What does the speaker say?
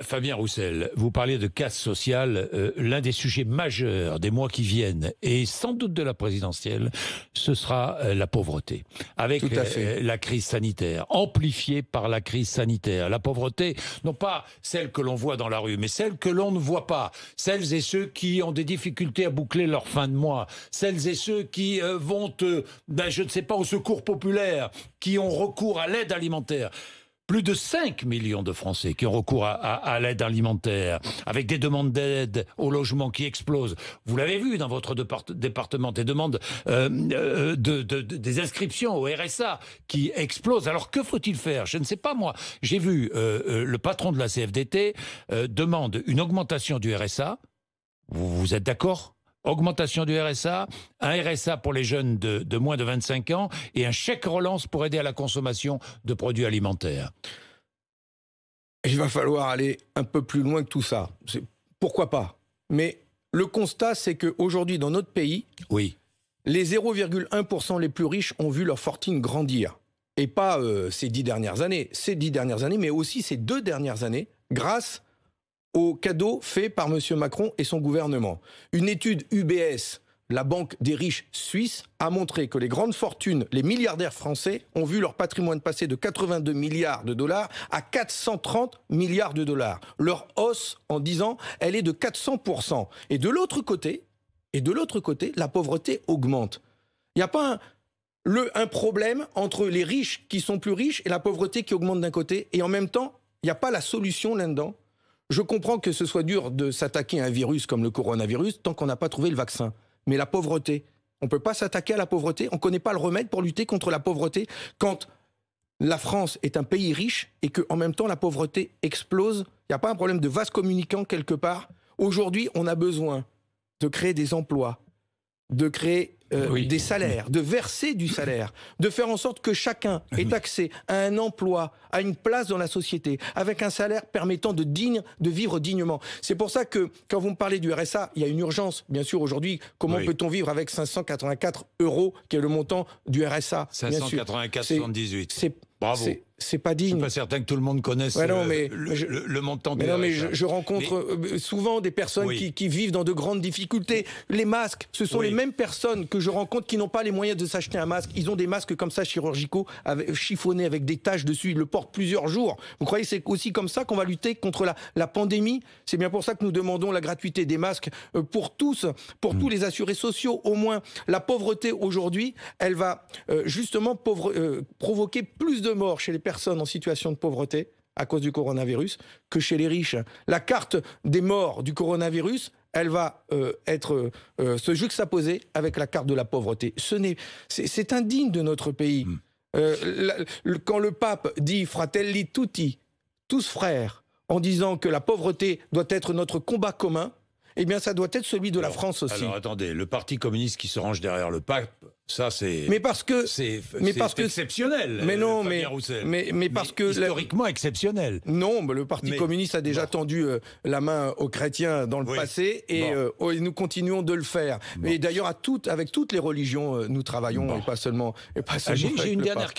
Fabien Roussel, vous parliez de casse sociale. L'un des sujets majeurs des mois qui viennent, et sans doute de la présidentielle, ce sera la pauvreté. Avec la crise sanitaire, amplifiée par la crise sanitaire. La pauvreté, non pas celle que l'on voit dans la rue, mais celle que l'on ne voit pas. Celles et ceux qui ont des difficultés à boucler leur fin de mois. Celles et ceux qui vont, je ne sais pas, au secours populaire, qui ont recours à l'aide alimentaire. Plus de 5 millions de Français qui ont recours à l'aide alimentaire, avec des demandes d'aide au logement qui explosent. Vous l'avez vu dans votre département, des demandes des inscriptions au RSA qui explosent. Alors que faut-il faire? Je ne sais pas moi. J'ai vu le patron de la CFDT demande une augmentation du RSA. Vous êtes d'accord? Augmentation du RSA, un RSA pour les jeunes de moins de 25 ans et un chèque relance pour aider à la consommation de produits alimentaires. Il va falloir aller un peu plus loin que tout ça. Pourquoi pas? Mais le constat, c'est qu'aujourd'hui, dans notre pays, oui, les 0,1% les plus riches ont vu leur fortune grandir. Et pas ces 10 dernières années. Ces 10 dernières années, mais aussi ces 2 dernières années, grâce aux cadeaux faits par M. Macron et son gouvernement. Une étude UBS, la banque des riches suisses, a montré que les grandes fortunes, les milliardaires français, ont vu leur patrimoine passer de 82 milliards de dollars à 430 milliards de dollars. Leur hausse, en 10 ans, elle est de 400%. Et de l'autre côté, la pauvreté augmente. Il n'y a pas un problème entre les riches qui sont plus riches et la pauvreté qui augmente d'un côté. Et en même temps, il n'y a pas la solution là-dedans. Je comprends que ce soit dur de s'attaquer à un virus comme le coronavirus tant qu'on n'a pas trouvé le vaccin. Mais la pauvreté, on ne peut pas s'attaquer à la pauvreté. On ne connaît pas le remède pour lutter contre la pauvreté quand la France est un pays riche et qu'en même temps la pauvreté explose. Il n'y a pas un problème de vase communicant quelque part. Aujourd'hui, on a besoin de créer des emplois, de créer des salaires, de verser du salaire, de faire en sorte que chacun ait accès à un emploi, à une place dans la société, avec un salaire permettant de vivre dignement. C'est pour ça que, quand vous me parlez du RSA, il y a une urgence, bien sûr, aujourd'hui. Comment peut-on vivre avec 584 €, qui est le montant du RSA? 584,78. Bravo. C'est pas digne. Je suis pas certain que tout le monde connaisse le montant du RSA. Mais je rencontre souvent des personnes qui vivent dans de grandes difficultés. Les masques, ce sont les mêmes personnes que je rencontre qui n'ont pas les moyens de s'acheter un masque. Ils ont des masques comme ça chirurgicaux, chiffonnés avec des taches dessus. Ils le portent plusieurs jours. Vous croyez que c'est aussi comme ça qu'on va lutter contre la pandémie? C'est bien pour ça que nous demandons la gratuité des masques pour tous, pour tous les assurés sociaux. Au moins, la pauvreté aujourd'hui, elle va justement provoquer plus de morts chez les personnes en situation de pauvreté à cause du coronavirus que chez les riches. La carte des morts du coronavirus, elle va se juxtaposer avec la carte de la pauvreté. C'est indigne de notre pays. Quand le pape dit « Fratelli tutti », tous frères, en disant que la pauvreté doit être notre combat commun, eh bien ça doit être celui de la France aussi. Alors attendez, le Parti communiste qui se range derrière le pape, ça c'est... Mais parce que... C'est exceptionnel. Mais non, mais parce que... Historiquement exceptionnel. Non, mais le Parti communiste a déjà tendu la main aux chrétiens dans le passé et nous continuons de le faire. Mais d'ailleurs, avec toutes les religions, nous travaillons et pas seulement... J'ai une dernière question.